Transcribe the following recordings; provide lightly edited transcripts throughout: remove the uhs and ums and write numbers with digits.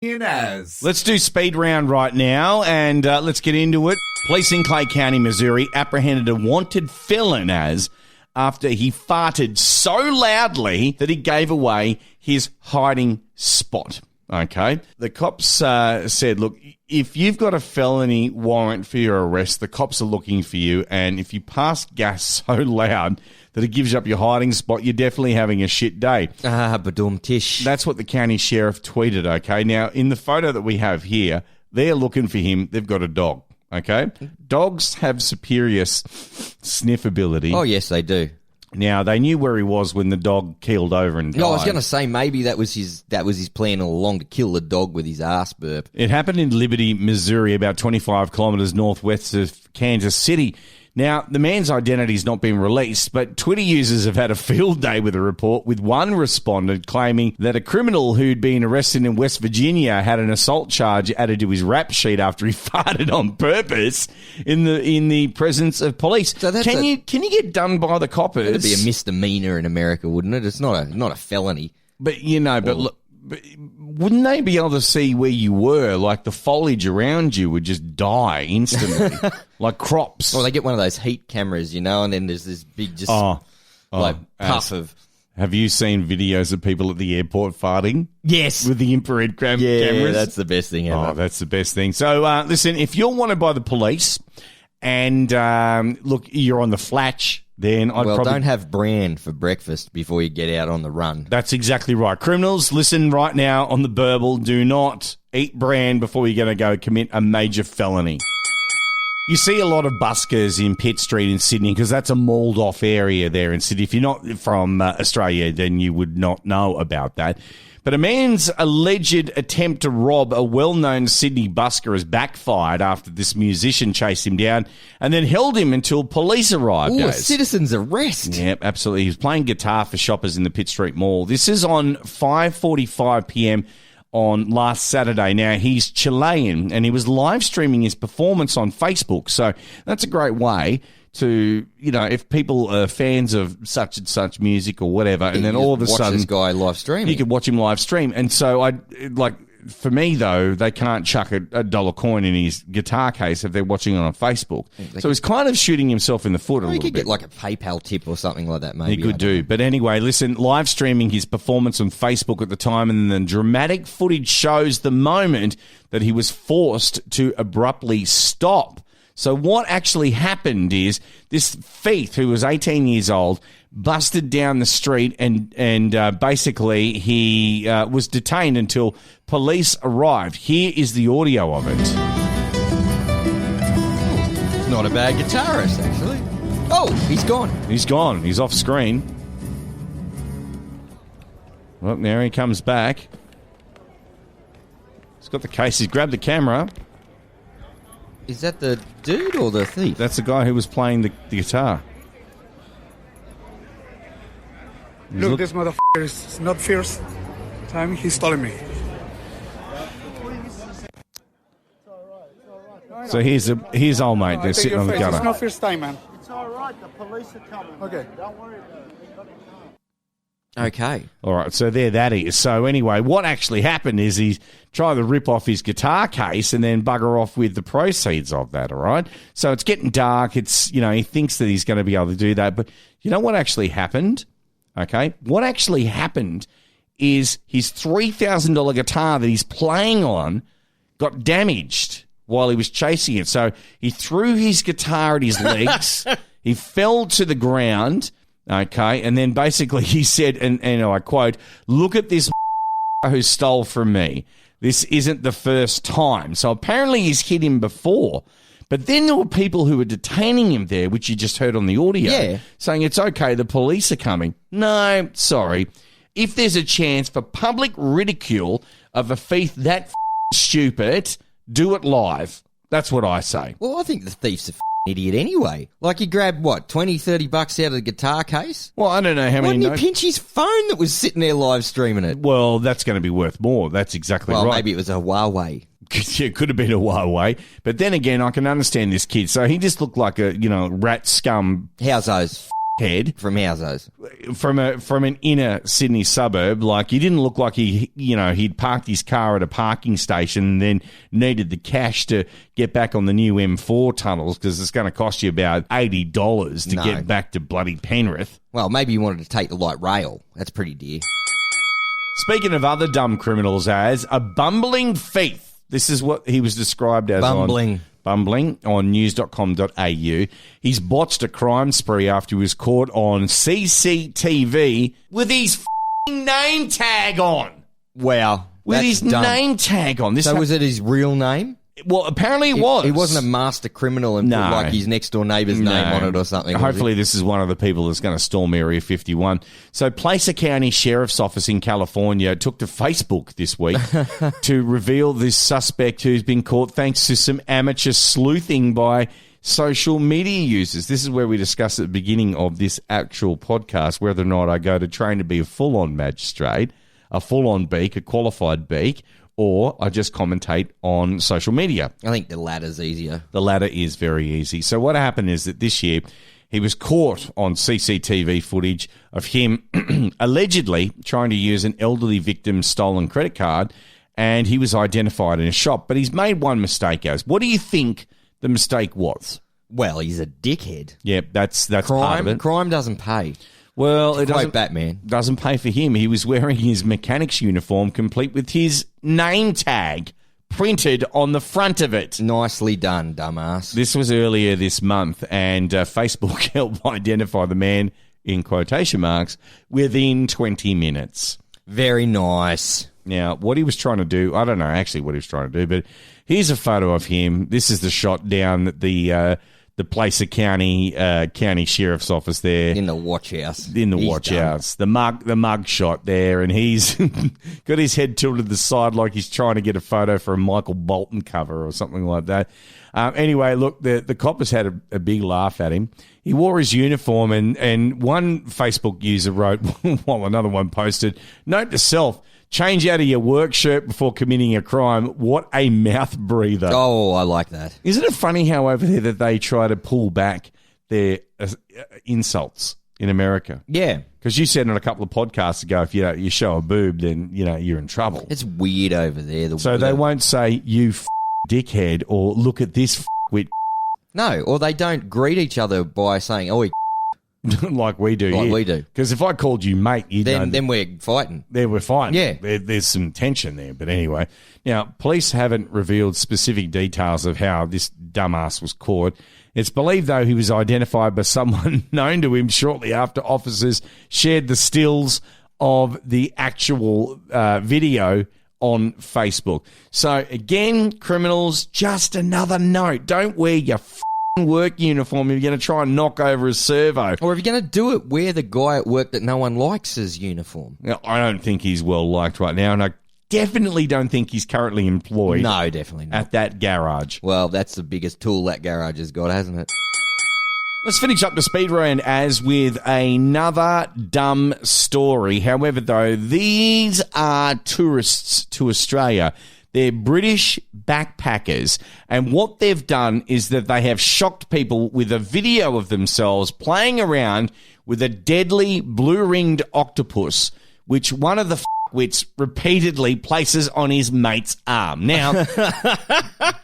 As. Let's do speed round right now, and let's get into it. Police in Clay County, Missouri, apprehended a wanted felon after he farted so loudly that he gave away his hiding spot. Okay. The cops said, look, if you've got a felony warrant for your arrest, the cops are looking for you, and if you pass gas so loud that it gives you up your hiding spot, you're definitely having a shit day. Badum tish. That's what the county sheriff tweeted, okay? Now, in the photo that we have here, they're looking for him. They've got a dog, okay? Dogs have superior sniff ability. Oh, yes, they do. Now, they knew where he was when the dog keeled over and died. No, I was going to say maybe that was his plan all along, to kill the dog with his ass burp. It happened in Liberty, Missouri, about 25 kilometres northwest of Kansas City. Now, the man's identity's not been released, but Twitter users have had a field day with a report, with one respondent claiming that a criminal who'd been arrested in West Virginia had an assault charge added to his rap sheet after he farted on purpose in the presence of police. So can you get done by the coppers? It'd be a misdemeanor in America, wouldn't it? It's not a felony. But look. But wouldn't they be able to see where you were? Like the foliage around you would just die instantly, like crops. Well, they get one of those heat cameras, and then there's this big puff of... Have you seen videos of people at the airport farting? Yes. With the infrared cameras? Yeah, that's the best thing ever. Oh, that's the best thing. So, listen, if you're wanted by the police and, look, you're on the flatch... Then don't have bran for breakfast before you get out on the run. That's exactly right. Criminals, listen right now on the burble. Do not eat bran before you're going to go commit a major felony. You see a lot of buskers in Pitt Street in Sydney because that's a mauled-off area there in Sydney. If you're not from Australia, then you would not know about that. But a man's alleged attempt to rob a well-known Sydney busker has backfired after this musician chased him down and then held him until police arrived. Ooh, a citizen's arrest. Yep, absolutely. He was playing guitar for shoppers in the Pitt Street Mall. This is on 5:45 p.m. on last Saturday. Now, he's Chilean, and he was live streaming his performance on Facebook. So that's a great way to, if people are fans of such and such music or whatever, and then all of a sudden... watch this guy live streaming. You could watch him live stream. And so, for me, though, they can't chuck a dollar coin in his guitar case if they're watching it on Facebook. So he's kind of shooting himself in the foot a little bit. He could get like a PayPal tip or something like that, maybe. He could do. But anyway, listen, live streaming his performance on Facebook at the time, and then dramatic footage shows the moment that he was forced to abruptly stop. So what actually happened is this thief, who was 18 years old, busted down the street and basically he was detained until police arrived. Here is the audio of it. He's not a bad guitarist, actually. Oh, he's gone. He's gone. He's off screen. Well, there he comes back. He's got the case. He's grabbed the camera. Is that the dude or the thief? That's the guy who was playing the guitar. Look, this motherfucker is not first time he's stolen me. So here's old mate. They're sitting on the gutter. It's not first time, man. It's all right. The police are coming. Okay. Don't worry about it. Okay. All right, so there that is. So anyway, what actually happened is he tried to rip off his guitar case and then bugger off with the proceeds of that, all right? So it's getting dark. It's, he thinks that he's going to be able to do that. But you know what actually happened? Okay? What actually happened is his $3,000 guitar that he's playing on got damaged while he was chasing it. So he threw his guitar at his legs. He fell to the ground. Okay, and then basically he said, and I quote, "Look at this who stole from me. This isn't the first time." So apparently he's hit him before. But then there were people who were detaining him there, which you just heard on the audio, saying it's okay, the police are coming. No, sorry. If there's a chance for public ridicule of a thief that stupid, do it live. That's what I say. Well, I think the thief's a idiot anyway. Like, he grabbed, $20-30 out of the guitar case? Well, I don't know how many... Why didn't he pinch his phone that was sitting there live streaming it? Well, that's going to be worth more. That's exactly right. Well, maybe it was a Huawei. It could have been a Huawei. But then again, I can understand this kid. So he just looked like a, rat scum... How's those head From houses. from an inner Sydney suburb. Like, he didn't look like he'd parked his car at a parking station and then needed the cash to get back on the new M4 tunnels, because it's going to cost you about $80 to get back to bloody Penrith. Well, maybe you wanted to take the light rail. That's pretty dear. Speaking of other dumb criminals, as a bumbling thief. This is what he was described as. Bumbling on news.com.au. He's botched a crime spree after he was caught on CCTV with his f***ing name tag on. Wow. With his name tag on. So was it his real name? Well, apparently it was. He wasn't a master criminal and put like his next door neighbour's name on it or something. Hopefully this is one of the people that's going to storm Area 51. So Placer County Sheriff's Office in California took to Facebook this week to reveal this suspect who's been caught thanks to some amateur sleuthing by social media users. This is where we discuss at the beginning of this actual podcast whether or not I go to train to be a full-on magistrate, a full-on beak, a qualified beak, or I just commentate on social media. I think the latter's easier. The latter is very easy. So what happened is that this year he was caught on CCTV footage of him allegedly trying to use an elderly victim's stolen credit card, and he was identified in a shop. But he's made one mistake, as. What do you think the mistake was? Well, he's a dickhead. Yeah, that's part of it. Crime doesn't pay. Well, it doesn't pay for him. He was wearing his mechanic's uniform, complete with his name tag printed on the front of it. Nicely done, dumbass. This was earlier this month, and Facebook helped identify the man, in quotation marks, within 20 minutes. Very nice. Now, what he was trying to do, I don't know actually what he was trying to do, but here's a photo of him. This is the shot down at the Placer County Sheriff's Office there. In the watch house. The mug shot there, and he's got his head tilted to the side like he's trying to get a photo for a Michael Bolton cover or something like that. Anyway, look, the coppers had a big laugh at him. He wore his uniform, and one Facebook user wrote, while another one posted, "Note to self, change out of your work shirt before committing a crime. What a mouth breather." Oh, I like that. Isn't it funny how over there that they try to pull back their insults in America? Yeah. Because you said on a couple of podcasts ago, if you show a boob, then you're in trouble. It's weird over there. So they won't say, "You dickhead," or "Look at this wit." No, or they don't greet each other by saying, "Oh, like we do here. We do. Because if I called you mate, then we're fighting. Then we're fighting. Yeah. There's some tension there. But anyway, now, police haven't revealed specific details of how this dumbass was caught. It's believed, though, he was identified by someone known to him shortly after officers shared the stills of the actual video on Facebook. So, again, criminals, just another note. Don't wear your work uniform if you're going to try and knock over a servo. Or if you're going to do it, wear the guy at work that no one likes' uniform. Now, I don't think he's well liked right now, and I definitely don't think he's currently employed. No, definitely not. At that garage. Well, that's the biggest tool that garage has got, hasn't it? Let's finish up the speed round as with another dumb story. However, though, these are tourists to Australia. They're British backpackers, and what they've done is that they have shocked people with a video of themselves playing around with a deadly blue-ringed octopus, which one of the wits repeatedly places on his mate's arm. Now,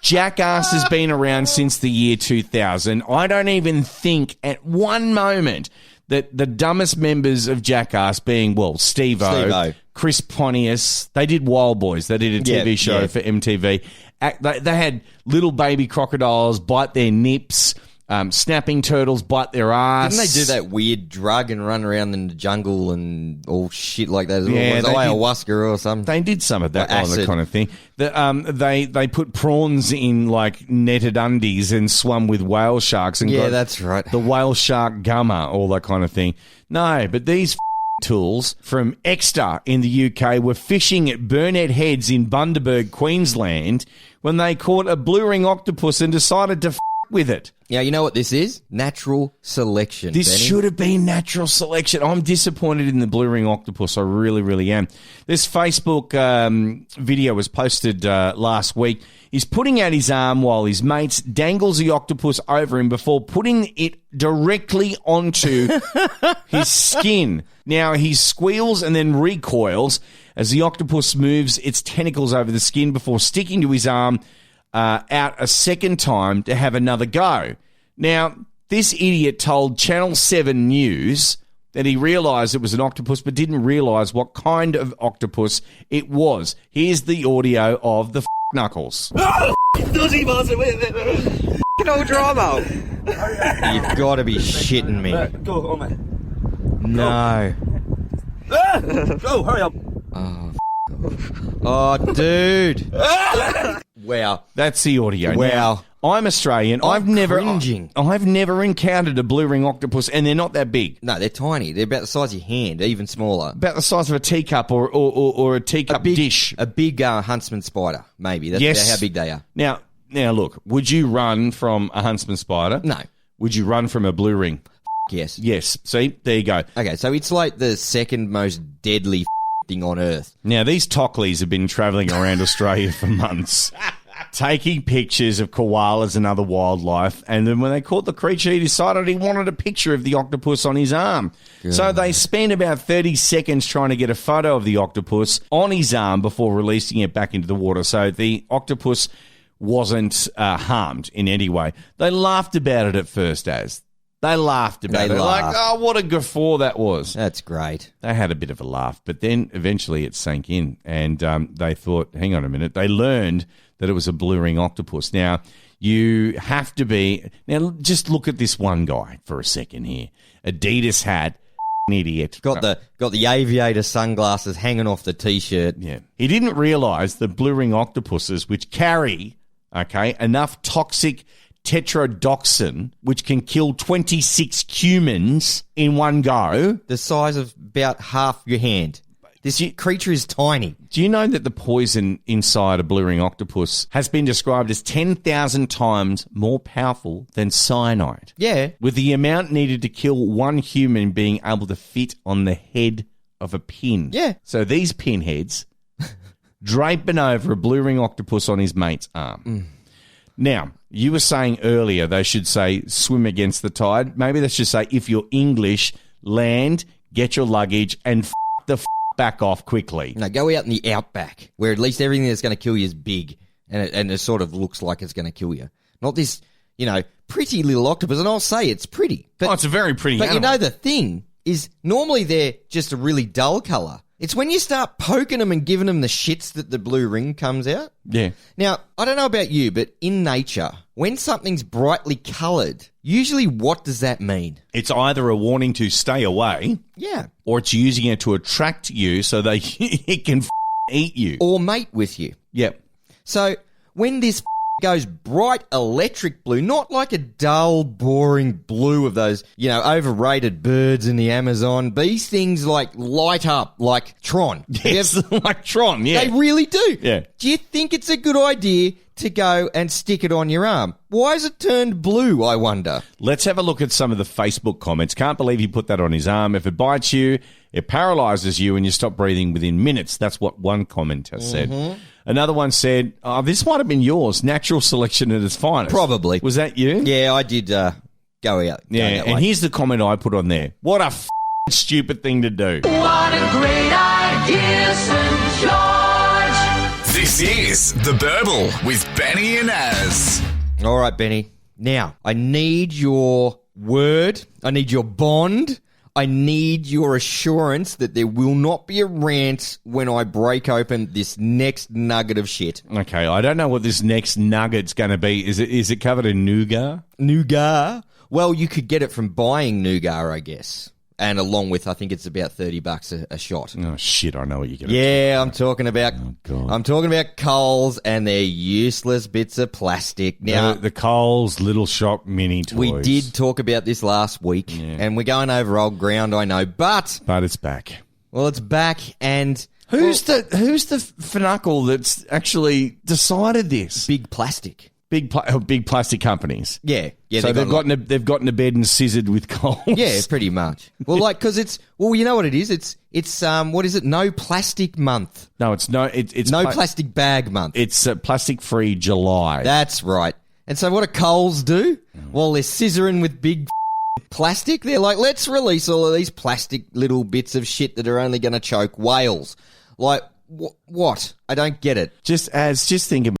Jackass has been around since the year 2000. I don't even think at one moment that the dumbest members of Jackass being, well, Steve-O, Chris Pontius, they did Wild Boys. They did a TV show for MTV. They had little baby crocodiles bite their nips. Snapping turtles bite their ass. Didn't they do that weird drug and run around in the jungle and all shit like that? Yeah, was it ayahuasca or something? They did some of that kind of thing. They put prawns in like netted undies and swum with whale sharks. And got that's right. The whale shark gummer, all that kind of thing. No, but these tools from Exeter in the UK were fishing at Burnett Heads in Bundaberg, Queensland, when they caught a blue-ring octopus and decided to with it. Now, you know what this is? Natural selection, This Benny. should have been natural selection. I'm disappointed in the blue-ring octopus. I really, really am. This Facebook video was posted last week. He's putting out his arm while his mates dangles the octopus over him before putting it directly onto his skin. Now, he squeals and then recoils as the octopus moves its tentacles over the skin before sticking to his arm out a second time to have another go. Now, this idiot told Channel 7 News that he realised it was an octopus but didn't realise what kind of octopus it was. Here's the audio of the knuckles. No drama. You've got to be shitting me. Go on, mate. No. Go, hurry up. Oh, dude. Wow. That's the audio. Wow. Now, I'm Australian. I'm I've never encountered a blue-ring octopus, and they're not that big. No, they're tiny. They're about the size of your hand, even smaller. About the size of a teacup or a teacup dish. A big huntsman spider, maybe. That's Yes. about how big they are. Now, look, would you run from a huntsman spider? No. Would you run from a blue ring? Yes. Yes. See, there you go. Okay, so it's like the second most deadly thing on Earth. Now, these Tockleys have been travelling around Australia for months, taking pictures of koalas and other wildlife, and then when they caught the creature, he decided he wanted a picture of the octopus on his arm. So they spent about 30 seconds trying to get a photo of the octopus on his arm before releasing it back into the water. So the octopus wasn't harmed in any way. They laughed about it at first, They laughed about it. Like, oh, what a guffaw that was. That's great. They had a bit of a laugh, but then eventually it sank in, and they thought, hang on a minute. They learned that it was a blue-ring octopus. Now, you have to be... Now, just look at this one guy for a second here. Adidas hat, an idiot. Got the aviator sunglasses hanging off the T-shirt. Yeah. He didn't realise that blue-ring octopuses, which carry, enough toxic tetrodotoxin, which can kill 26 humans in one go. The size of about half your hand. This creature is tiny. Do you know that the poison inside a blue-ring octopus has been described as 10,000 times more powerful than cyanide? Yeah. With the amount needed to kill one human being able to fit on the head of a pin. Yeah. So these pinheads draping over a blue-ring octopus on his mate's arm. Now, you were saying earlier they should say swim against the tide. Maybe they should say, if you're English, land, get your luggage, and back off quickly. No, go out in the outback, where at least everything that's going to kill you is big, and it sort of looks like it's going to kill you. Not this, pretty little octopus, and I'll say it's pretty. But, it's a very pretty But animal. the thing is, normally they're just a really dull colour. It's when you start poking them and giving them the shits that the blue ring comes out. Yeah. Now, I don't know about you, but in nature, when something's brightly coloured, usually what does that mean? It's either a warning to stay away, Yeah. or it's using it to attract you so it can eat you. Or mate with you. Yep. So when this goes bright electric blue, not like a dull, boring blue of those, overrated birds in the Amazon. These things light up like Tron. Yes, like Tron, yeah. They really do. Yeah. Do you think it's a good idea to go and stick it on your arm? Why has it turned blue, I wonder? Let's have a look at some of the Facebook comments. Can't believe he put that on his arm. If it bites you, it paralyzes you and you stop breathing within minutes. That's what one commenter said. Another one said, this might have been yours, natural selection at its finest. Probably. Was that you? Yeah, I did go out. Yeah, and here's the comment I put on there. What a stupid thing to do. What a great idea, St. George. This is The Burble with Benny and Az. All right, Benny. Now, I need your word. I need your bond. I need your assurance that there will not be a rant when I break open this next nugget of shit. Okay, I don't know what this next nugget's going to be. Is it covered in nougat? Nougat? Well, you could get it from buying nougat, I guess. And along with, I think it's about $30 a shot. Oh, shit, I know what you're going to Yeah, I'm talking about God. I'm talking about Coles and their useless bits of plastic. Now, the Coles Little Shop mini toys. we did talk about this last week, and we're going over old ground, I know, but But it's back. well, it's back, and Who's the finacle that's actually decided this? big plastic. Big plastic companies. Yeah. So they've gotten to bed and scissored with coals. Yeah, pretty much. Well, like, because you know what it is? It's what is it? No plastic month. No, it's no plastic bag month. It's plastic-free July. That's right. And so what do Coles do? Well, they're scissoring with big plastic. They're like, let's release all of these plastic little bits of shit that are only going to choke whales. Like, what? I don't get it. Just think about